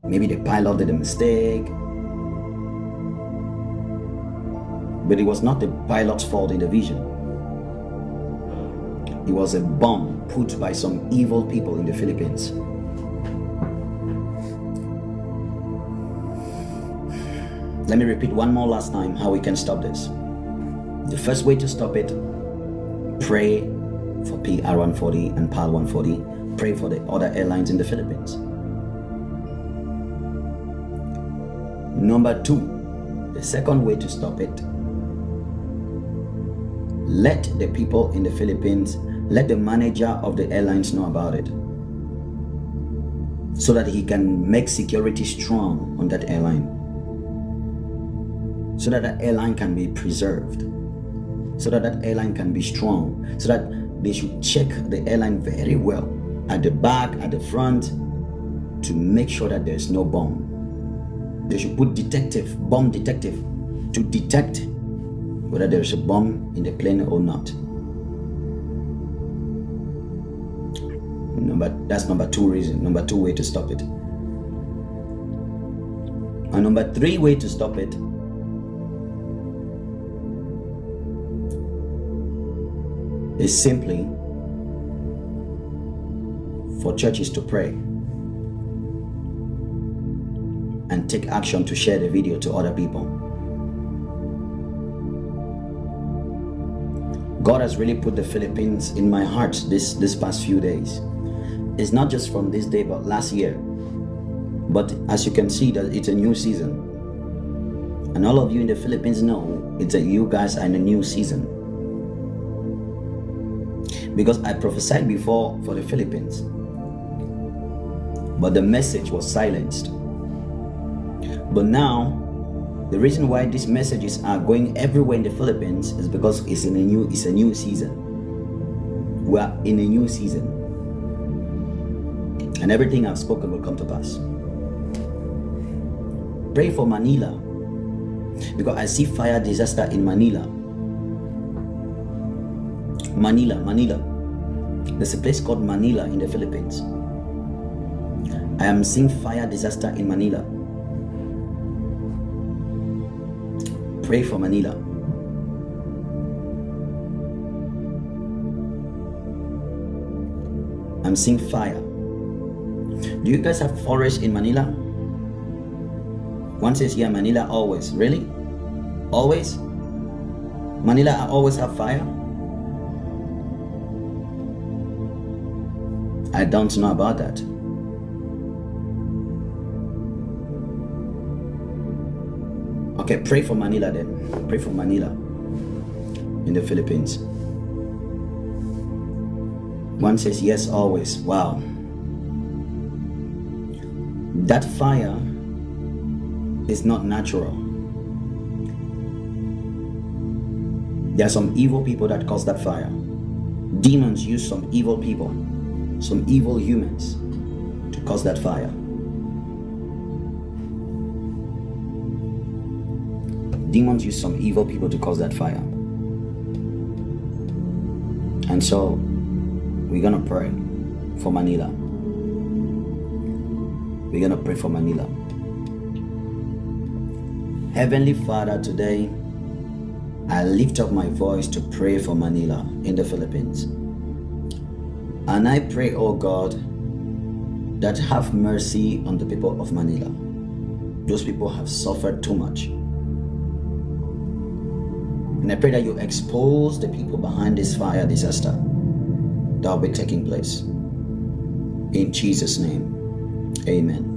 Maybe the pilot did a mistake. But it was not the pilot's fault in the vision. It was a bomb put by some evil people in the Philippines. Let me repeat one more last time how we can stop this. The first way to stop it, pray for PR-140 and PAL-140. Pray for the other airlines in the Philippines. Number two, the second way to stop it, let the people in the Philippines, let the manager of the airlines know about it, so that he can make security strong on that airline, so that that airline can be preserved, so that that airline can be strong, so that they should check the airline very well, at the back, at the front, to make sure that there's no bomb. They should put bomb detective, to detect whether there's a bomb in the plane or not. That's number two reason, number two way to stop it. And number three way to stop it is simply for churches to pray and take action to share the video to other people. God has really put the Philippines in my heart this past few days. It's not just from this day, but last year. But as you can see, that it's a new season. And all of you in the Philippines know you guys are in a new season. Because I prophesied before for the Philippines, but the message was silenced. But now, the reason why these messages are going everywhere in the Philippines is because it's a new season. We are in a new season, and everything I've spoken will come to pass. Pray for Manila, because I see fire disaster in Manila. Manila. There's a place called Manila in the Philippines. I am seeing fire disaster in Manila. Pray for Manila. I'm seeing fire. Do you guys have forest in Manila? One says, yeah, Manila always. Really? Always? Manila always have fire? I don't know about that. Okay, pray for Manila then. Pray for Manila in the Philippines. One says, yes, always. Wow. That fire is not natural. There are some evil people that cause that fire. Demons use some evil people, some evil humans to cause that fire. Demons use some evil people to cause that fire. And so we're gonna pray for Manila. We're gonna pray for Manila. Heavenly Father, today I lift up my voice to pray for Manila in the Philippines. And I pray, oh God, that have mercy on the people of Manila. Those people have suffered too much. And I pray that you expose the people behind this fire disaster that will be taking place. In Jesus' name, amen.